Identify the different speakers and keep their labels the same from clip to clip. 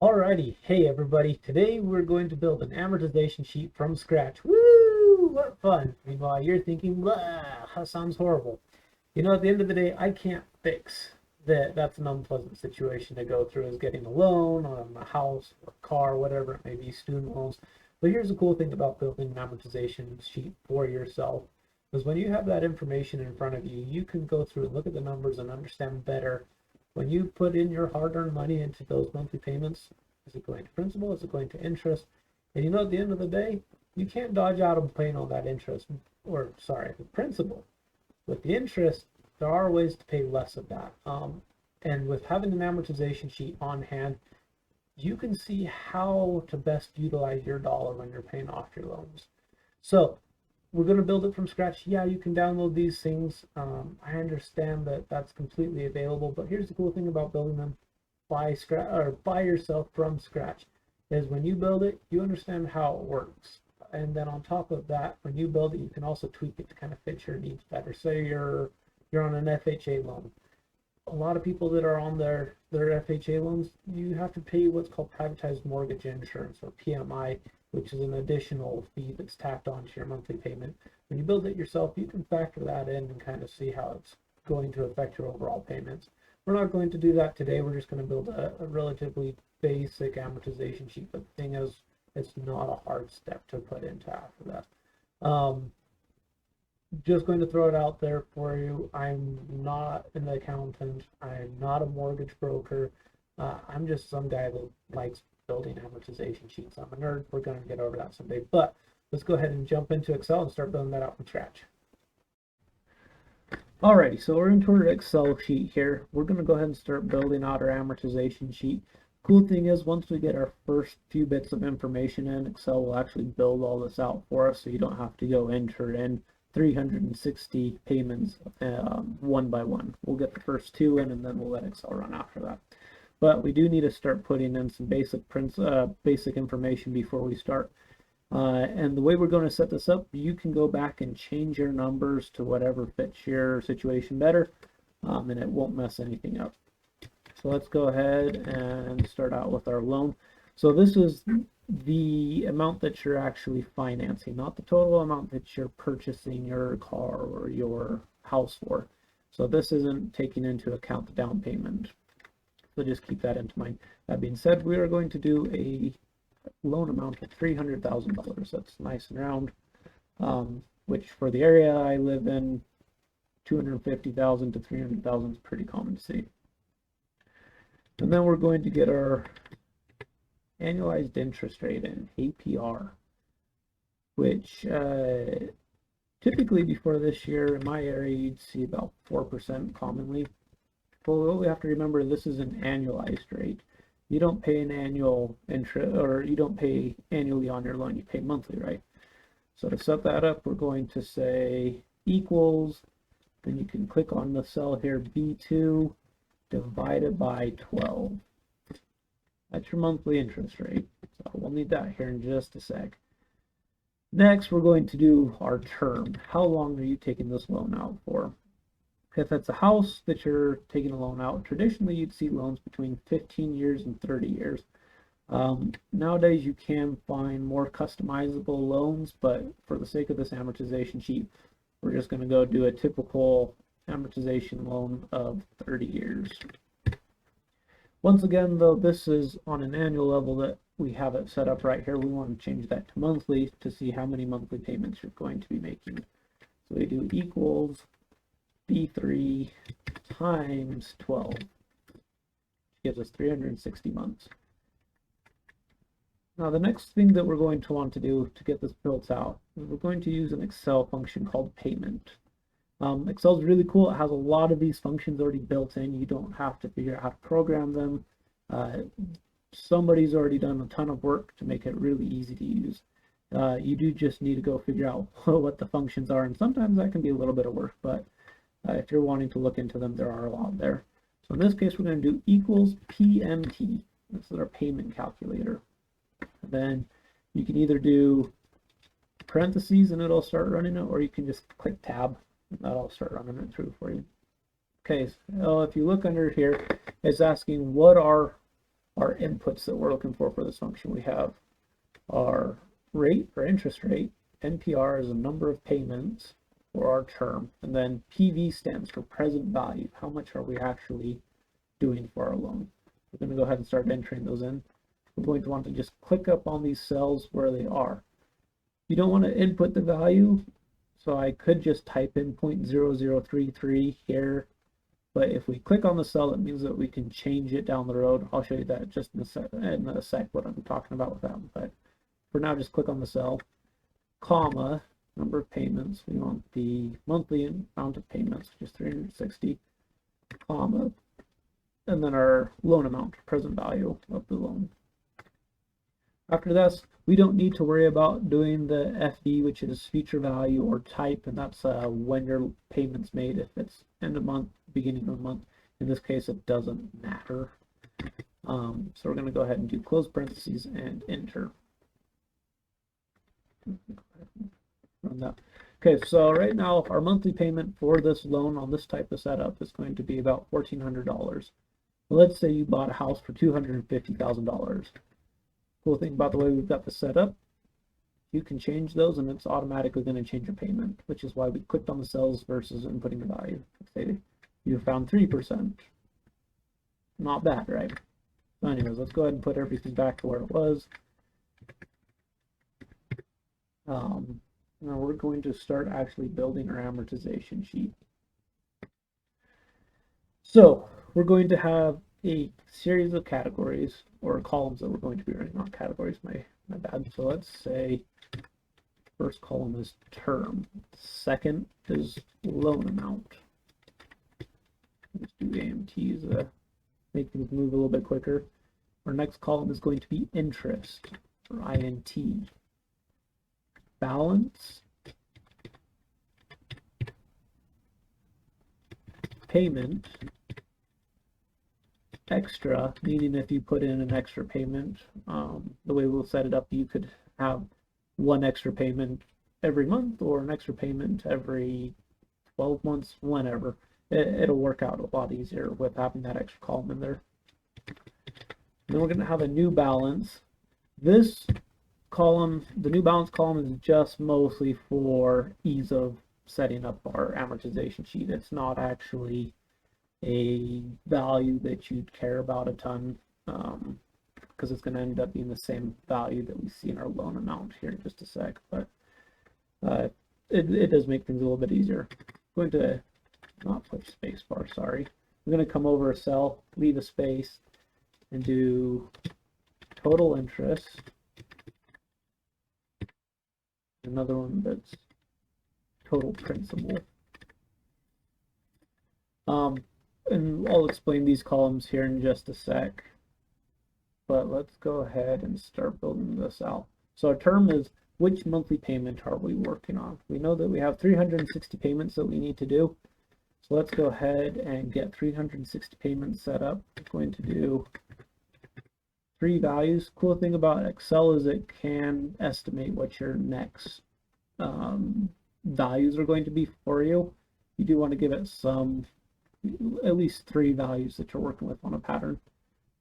Speaker 1: Alrighty, hey everybody. Today we're going to build an amortization sheet from scratch. Woo! What fun! Meanwhile, you're thinking, blah, that sounds horrible. At the end of the day, I can't fix that. That's an unpleasant situation to go through, is getting a loan on a house or a car, whatever it may be, student loans. But here's the cool thing about building an amortization sheet for yourself, is when you have that information in front of you, you can go through and look at the numbers and understand better when you put in your hard-earned money into those monthly payments. Is it going to principal? Is it going to interest? And at the end of the day, you can't dodge out of paying all that interest, or sorry, the principal. With the interest, there are ways to pay less of that. And with having an amortization sheet on hand, you can see how to best utilize your dollar when you're paying off your loans. So we're going to build it from scratch. Yeah, you can download these things. I understand that that's completely available, but here's the cool thing about building them by yourself from scratch is when you build it, you understand how it works. And then on top of that, when you build it, you can also tweak it to kind of fit your needs better. Say you're on an FHA loan. A lot of people that are on their FHA loans, you have to pay what's called privatized mortgage insurance, or PMI, which is an additional fee that's tacked onto your monthly payment. When you build it yourself, you can factor that in and kind of see how it's going to affect your overall payments. We're not going to do that today. We're just going to build a relatively basic amortization sheet. But the thing is, it's not a hard step to put into after that. Just going to throw it out there for you. I'm not an accountant. I'm not a mortgage broker. I'm just some guy that likes building amortization sheets. I'm a nerd. We're going to get over that someday. But let's go ahead and jump into Excel and start building that out from scratch. Alrighty, so we're into our Excel sheet here. We're going to go ahead and start building out our amortization sheet. Cool thing is, once we get our first few bits of information in, Excel will actually build all this out for us, so you don't have to go enter in 360 payments one by one. We'll get the first two in, and then we'll let Excel run after that. But we do need to start putting in some basic information before we start. And the way we're going to set this up, you can go back and change your numbers to whatever fits your situation better, and it won't mess anything up. So let's go ahead and start out with our loan. So this is the amount that you're actually financing, not the total amount that you're purchasing your car or your house for. So this isn't taking into account the down payment. So just keep that into mind. That being said, we are going to do a loan amount of $300,000. That's nice and round, which for the area I live in, 250,000 to 300,000 is pretty common to see. And then we're going to get our annualized interest rate in, APR, which typically before this year in my area you'd see about 4% commonly. But what we have to remember, this is an annualized rate. You don't pay an annual interest, or you don't pay annually on your loan, you pay monthly, right? So to set that up, we're going to say equals, then you can click on the cell here, B2 divided by 12. That's your monthly interest rate. So we'll need that here in just a sec. Next, we're going to do our term. How long are you taking this loan out for? If it's a house that you're taking a loan out, traditionally you'd see loans between 15 years and 30 years. Nowadays you can find more customizable loans, but for the sake of this amortization sheet, we're just going to go do a typical amortization loan of 30 years. Once again, though, this is on an annual level that we have it set up right here. We want to change that to monthly to see how many monthly payments you're going to be making. So we do equals B3 times 12, which gives us 360 months. Now the next thing that we're going to want to do to get this built out is we're going to use an Excel function called payment. Excel is really cool. It has a lot of these functions already built in. You don't have to figure out how to program them. Somebody's already done a ton of work to make it really easy to use. You do just need to go figure out what the functions are, and sometimes that can be a little bit of work, but if you're wanting to look into them, there are a lot there. So in this case, we're going to do equals PMT. This is our payment calculator. And then you can either do parentheses and it'll start running it, or you can just click tab and that'll start running it through for you. Okay, so if you look under here, it's asking what are our inputs that we're looking for this function. We have our rate or interest rate. NPR is a number of payments for our term, and then PV stands for present value. How much are we actually doing for our loan? We're going to go ahead and start entering those in. We're going to want to just click up on these cells where they are. You don't want to input the value, so I could just type in 0.0033 here, but if we click on the cell, it means that we can change it down the road. I'll show you that just in a sec what I'm talking about with that, but for now, just click on the cell, comma, number of payments. We want the monthly amount of payments, which is 360, comma, and then our loan amount, present value of the loan. After this, we don't need to worry about doing the FD, which is future value, or type, and that's when your payment's made. If it's end of month, beginning of month, in this case, it doesn't matter. So we're going to go ahead and do close parentheses and enter. Run that. Okay, so right now our monthly payment for this loan on this type of setup is going to be about $1,400. Let's say you bought a house for $250,000. Cool thing about the way we've got this set up, you can change those and it's automatically going to change your payment, which is why we clicked on the cells versus inputting the value. Say you found 3%. Not bad, right? So anyways, let's go ahead and put everything back to where it was. Now we're going to start actually building our amortization sheet. So we're going to have a series of categories or columns that we're going to be running, not categories, my bad. So let's say first column is term, second is loan amount. Let's do AMTs, make things move a little bit quicker. Our next column is going to be interest, or INT. Balance, payment, extra, meaning if you put in an extra payment, the way we'll set it up, you could have one extra payment every month or an extra payment every 12 months, whenever. It'll work out a lot easier with having that extra column in there. Then we're going to have a new balance. This column, the new balance column, is just mostly for ease of setting up our amortization sheet. It's not actually a value that you'd care about a ton, because it's going to end up being the same value that we see in our loan amount here in just a sec, but it does make things a little bit easier. I'm going to not put spacebar, sorry. I'm going to come over a cell, leave a space, and do total interest. Another one that's total principal. And I'll explain these columns here in just a sec, but let's go ahead and start building this out. So our term is, which monthly payment are we working on? We know that we have 360 payments that we need to do. So let's go ahead and get 360 payments set up. I'm going to do 3 values. Cool thing about Excel is it can estimate what your next values are going to be for you. You do want to give it some, at least 3 values that you're working with on a pattern.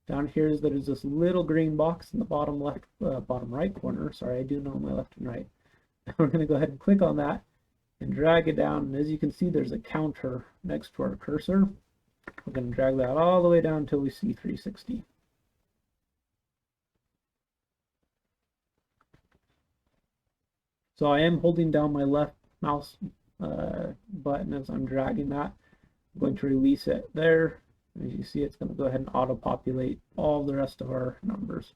Speaker 1: Down here is there's this little green box in the bottom left, bottom right corner. Sorry, I do know my left and right. We're going to go ahead and click on that and drag it down. And as you can see, there's a counter next to our cursor. We're going to drag that all the way down until we see 360. So I am holding down my left mouse button as I'm dragging that. I'm going to release it there. As you see, it's going to go ahead and auto-populate all the rest of our numbers,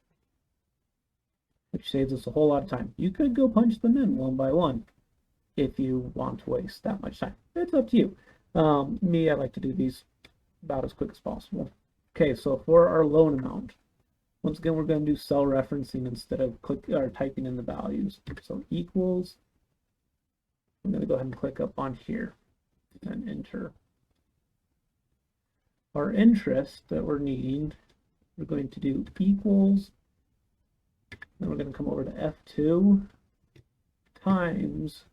Speaker 1: which saves us a whole lot of time. You could go punch them in one by one if you want to waste that much time. It's up to you. Me, I like to do these about as quick as possible. Okay, so for our loan amount, once again, we're going to do cell referencing instead of typing in the values. So equals, I'm going to go ahead and click up on here and enter. Our interest that we're needing, we're going to do equals, then we're going to come over to F2 times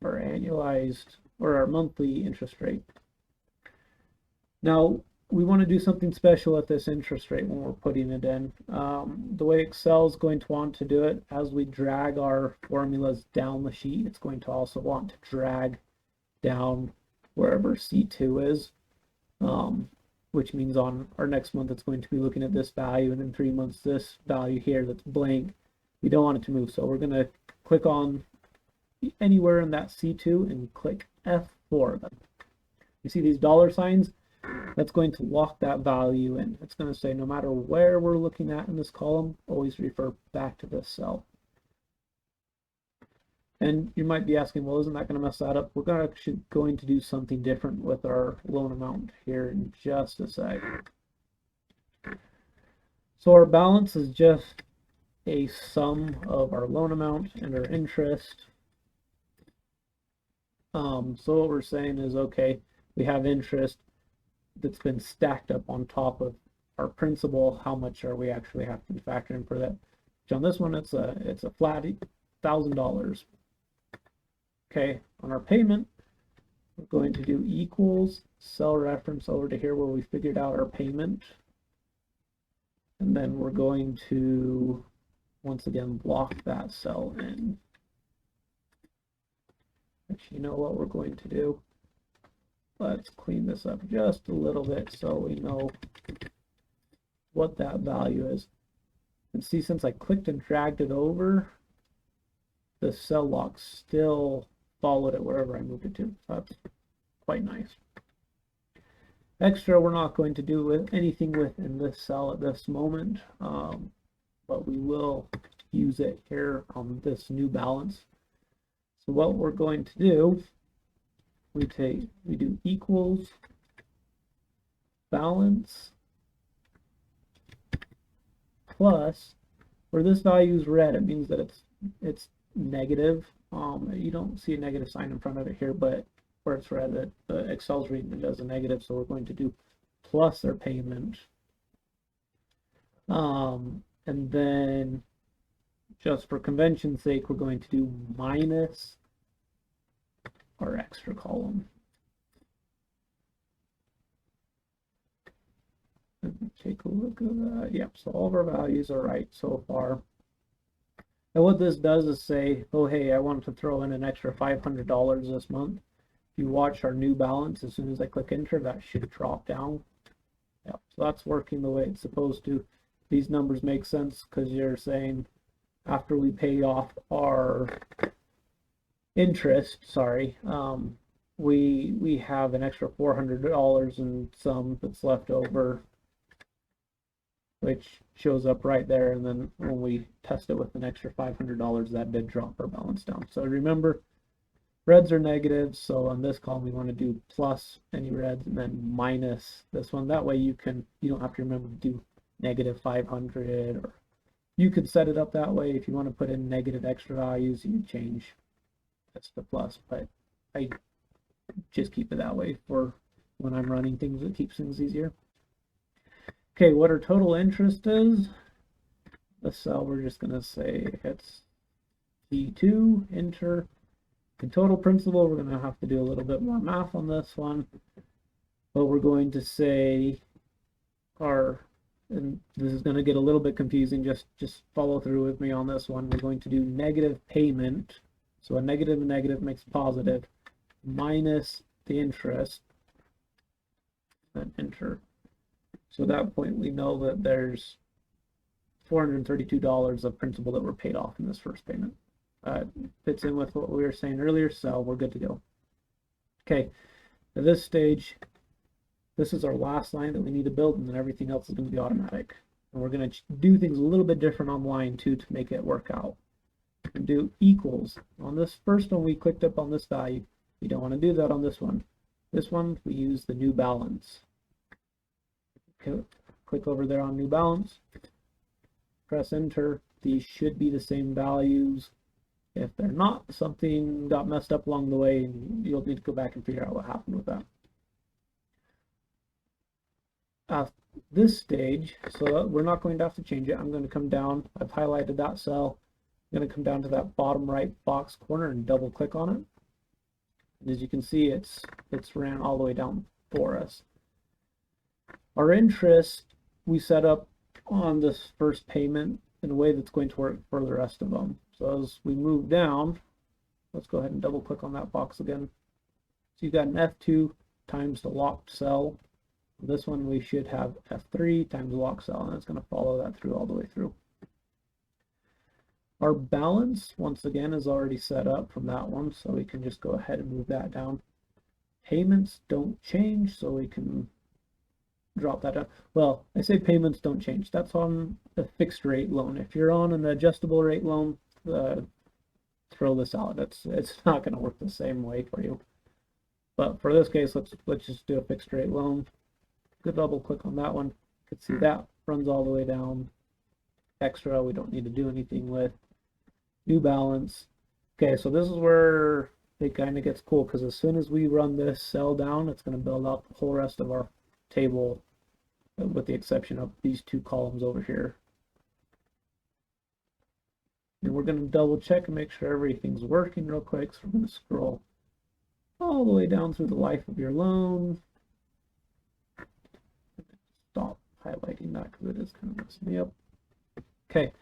Speaker 1: our annualized or our monthly interest rate. Now, we want to do something special at this interest rate when we're putting it in. The way Excel is going to want to do it, as we drag our formulas down the sheet, it's going to also want to drag down wherever C2 is, which means on our next month it's going to be looking at this value, and in 3 months this value here that's blank. We don't want it to move, so we're going to click on anywhere in that C2 and click F4. You see these dollar signs? That's going to lock that value in. It's going to say no matter where we're looking at in this column, always refer back to this cell. And you might be asking, well, isn't that going to mess that up? We're actually going to do something different with our loan amount here in just a sec. So our balance is just a sum of our loan amount and our interest. So what we're saying is, okay, we have interest that's been stacked up on top of our principal. How much are we actually have to factor in for that? So on this one, it's a flat $1,000. Okay, on our payment, we're going to do equals cell reference over to here where we figured out our payment, and then we're going to once again block that cell in. Actually, you know what we're going to do? Let's clean this up just a little bit so we know what that value is. And see, since I clicked and dragged it over, the cell lock still followed it wherever I moved it to. That's quite nice. Extra, we're not going to do with anything within this cell at this moment, but we will use it here on this new balance. So what we're going to do, we do equals balance plus, where this value is red, it means that it's negative. You don't see a negative sign in front of it here, but where it's red, Excel's reading it as a negative, so we're going to do plus our payment. And then just for convention's sake, we're going to do minus our extra column. Take a look at that. Yep, so all of our values are right so far. And what this does is say, oh, hey, I want to throw in an extra $500 this month. If you watch our new balance, as soon as I click enter, that should drop down. Yep, so that's working the way it's supposed to. These numbers make sense because you're saying after we pay off our interest, we have an extra $400 and some that's left over, which shows up right there. And then when we test it with an extra $500, that did drop our balance down. So remember, reds are negatives, so on this column we want to do plus any reds and then minus this one. That way you don't have to remember to do negative 500, or you could set it up that way. If you want to put in negative extra values, you change this to plus, but I just keep it that way for when I'm running things. It keeps things easier. Okay, what our total interest is, the cell we're just going to say it's T2, enter. The total principal, we're going to have to do a little bit more math on this one, but we're going to say and this is going to get a little bit confusing, just follow through with me on this one. We're going to do negative payment, so a negative and negative makes positive, minus the interest, and enter. So at that point we know that there's $432 of principal that were paid off in this first payment. Fits in with what we were saying earlier, so we're good to go. Okay, at this stage, this is our last line that we need to build, and then everything else is going to be automatic. And we're going to do things a little bit different on line 2 to make it work out. And do equals. On this first one, we clicked up on this value. We don't want to do that on this one. This one, we use the new balance. Okay, click over there on new balance. Press enter. These should be the same values. If they're not, something got messed up along the way, and you'll need to go back and figure out what happened with that. At this stage, so we're not going to have to change it. I'm going to come down. I've highlighted that cell. I'm going to come down to that bottom right box corner and double click on it. And as you can see, it's ran all the way down for us. Our interest we set up on this first payment in a way that's going to work for the rest of them. So as we move down, let's go ahead and double click on that box again. So you've got an F2 times the locked cell. This one we should have F3 times the locked cell, and it's going to follow that through all the way through. Our balance, once again, is already set up from that one, so we can just go ahead and move that down. Payments don't change, so we can drop that down. Well, I say payments don't change. That's on a fixed rate loan. If you're on an adjustable rate loan, throw this out. It's not going to work the same way for you. But for this case, let's just do a fixed rate loan. Good double click on that one. You can see that runs all the way down. Extra, we don't need to do anything with. New balance. Okay, so this is where it kind of gets cool, because as soon as we run this cell down, it's going to build out the whole rest of our table, with the exception of these two columns over here. And we're going to double check and make sure everything's working real quick. So we're going to scroll all the way down through the life of your loan. Stop highlighting that because it is kind of messing me up. Okay.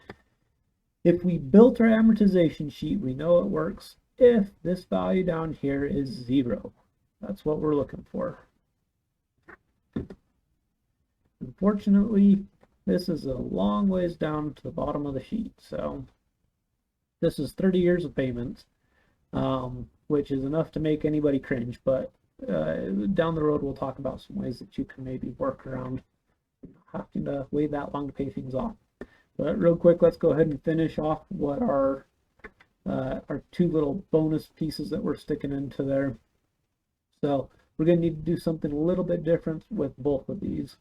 Speaker 1: If we built our amortization sheet, we know it works if this value down here is 0. That's what we're looking for. Unfortunately, this is a long ways down to the bottom of the sheet. So this is 30 years of payments, which is enough to make anybody cringe. But down the road, we'll talk about some ways that you can maybe work around having to wait that long to pay things off. But real quick, let's go ahead and finish off what our two little bonus pieces that we're sticking into there. So we're going to need to do something a little bit different with both of these.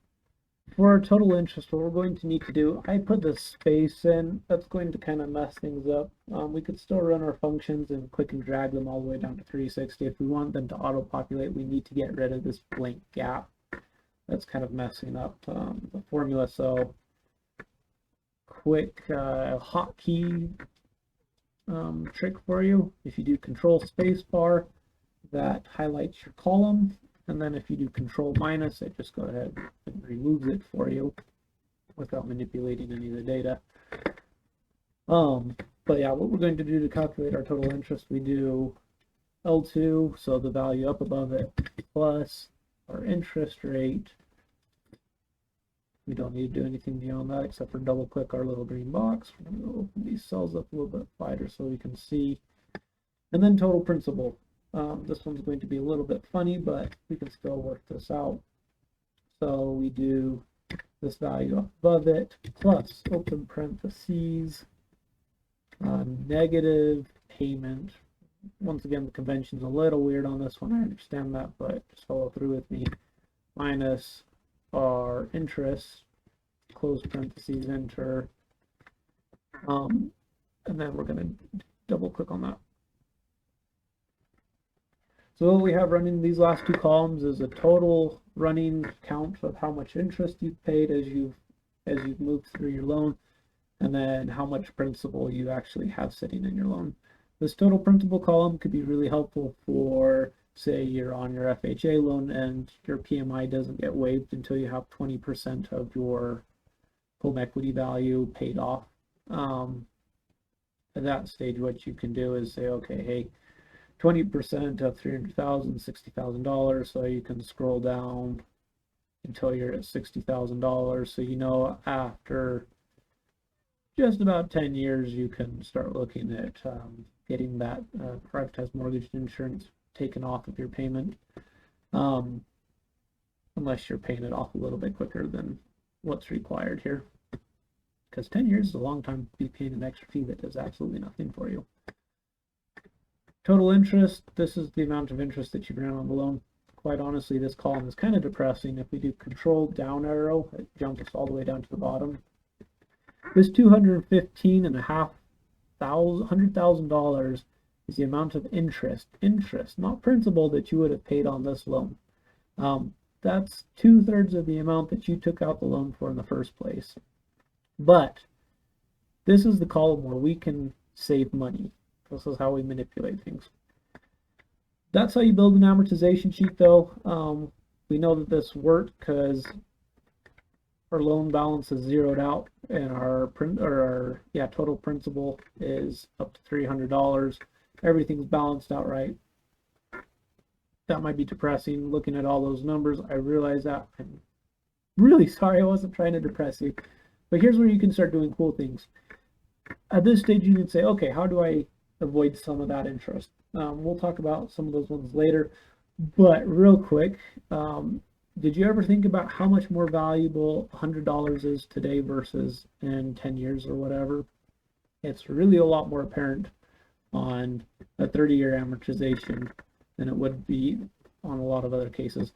Speaker 1: For our total interest, what we're going to need to do, I put the space in. That's going to kind of mess things up. We could still run our functions and click and drag them all the way down to 360. If we want them to auto-populate, we need to get rid of this blank gap. That's kind of messing up the formula. So quick hotkey trick for you. If you do Control Space Bar, that highlights your column, and then if you do Control minus, it just goes ahead and removes it for you without manipulating any of the data. But yeah, what we're going to do to calculate our total interest, we do L2, so the value up above it, plus our interest rate. We don't need to do anything beyond that except for double click our little green box. We're going to open these cells up a little bit wider so we can see. And then total principal. This one's going to be a little bit funny, but we can still work this out. So we do this value up above it, plus open parentheses, negative payment. Once again, the convention's a little weird on this one. I understand that, but just follow through with me. Minus our interest, close parentheses, enter, and then we're going to double click on that. So what we have running these last two columns is a total running count of how much interest you've paid as you've moved through your loan, and then how much principal you actually have sitting in your loan. This total principal column could be really helpful for, say you're on your FHA loan and your PMI doesn't get waived until you have 20% of your home equity value paid off. At that stage, what you can do is say, okay, hey, 20% of $300,000, $60,000. So you can scroll down until you're at $60,000. So you know after just about 10 years, you can start looking at getting that privatized mortgage insurance taken off of your payment, unless you're paying it off a little bit quicker than what's required here, because 10 years is a long time to be paying an extra fee that does absolutely nothing for you. Total interest, this is the amount of interest that you earn on the loan. Quite honestly, this column is kind of depressing. If we do Control down arrow, it jumps us all the way down to the bottom. This $215,500 is the amount of interest, not principal, that you would have paid on this loan. That's 2/3 of the amount that you took out the loan for in the first place. But this is the column where we can save money. This is how we manipulate things. That's how you build an amortization sheet, though. We know that this worked because our loan balance is zeroed out and our total principal is up to $300. Everything's balanced out right. That might be depressing looking at all those numbers. I realize that. I'm really sorry, I wasn't trying to depress you. But here's where you can start doing cool things. At this stage, you can say, okay, how do I avoid some of that interest? We'll talk about some of those ones later. But real quick, did you ever think about how much more valuable $100 is today versus in 10 years or whatever? It's really a lot more apparent on a 30-year amortization than it would be on a lot of other cases.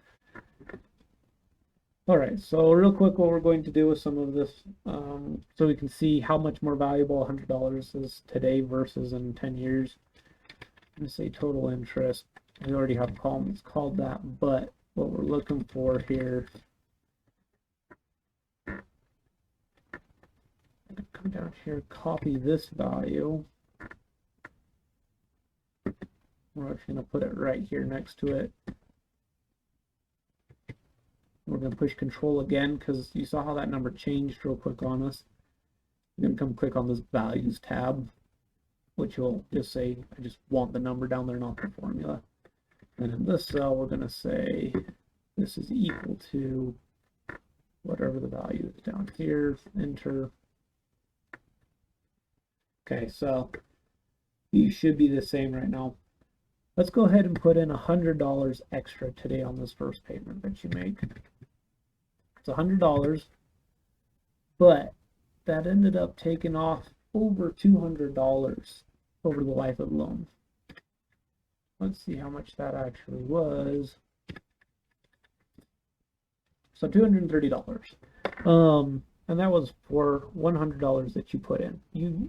Speaker 1: All right, so real quick, what we're going to do with some of this, so we can see how much more valuable $100 is today versus in 10 years. I'm going to say total interest. We already have a column that's called that, but what we're looking for here, I'm going to come down here, copy this value. We're actually going to put it right here next to it. We're going to push control again because you saw how that number changed real quick on us. You're going to come click on this values tab, which will just say, I just want the number down there, not the formula. And in this cell, we're going to say this is equal to whatever the value is down here, enter. Okay, so you should be the same right now. Let's go ahead and put in $100 extra today on this first payment that you make. It's $100, but that ended up taking off over $200 over the life of the loan. Let's see how much that actually was. So $230. And that was for $100 that you put in.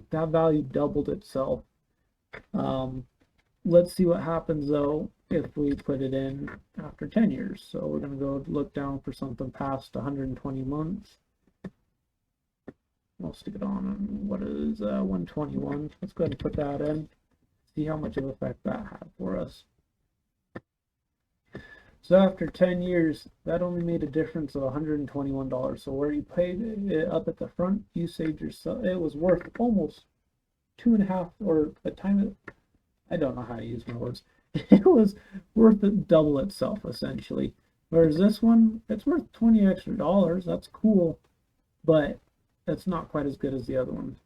Speaker 1: That value doubled itself. Let's see what happens though if we put it in after 10 years. So we're going to go look down for something past 120 months. I'll stick it on what is 121. Let's go ahead and put that in. See how much of an effect that had for us. So after 10 years, that only made a difference of $121. So where you paid it up at the front, you saved yourself. It was worth almost 2.5 or a time. I don't know how to use my words. It was worth it double itself essentially. Whereas this one, it's worth $20 extra. That's cool, but it's not quite as good as the other one.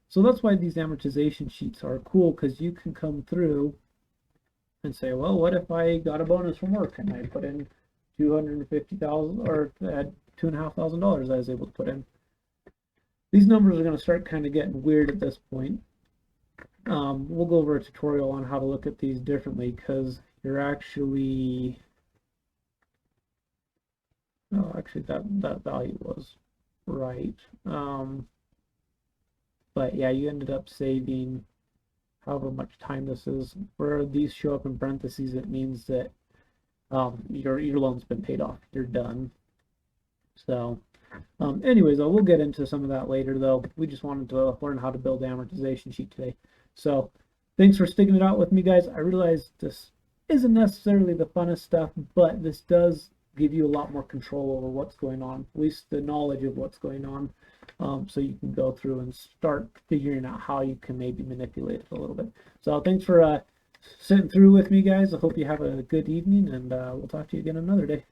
Speaker 1: So that's why these amortization sheets are cool, because you can come through and say, well, what if I got a bonus from work and I put in $250,000 or had $2,500 I was able to put in. These numbers are going to start kind of getting weird at this point. We'll go over a tutorial on how to look at these differently, because you're actually, oh, actually that value was right. But yeah, you ended up saving however much time this is. Where these show up in parentheses, it means that your loan's been paid off. You're done. So anyways, we'll get into some of that later though. We just wanted to learn how to build the amortization sheet today. So thanks for sticking it out with me, guys. I realize this isn't necessarily the funnest stuff, but this does give you a lot more control over what's going on, at least the knowledge of what's going on, so you can go through and start figuring out how you can maybe manipulate it a little bit. So thanks for sitting through with me, guys. I hope you have a good evening, and we'll talk to you again another day.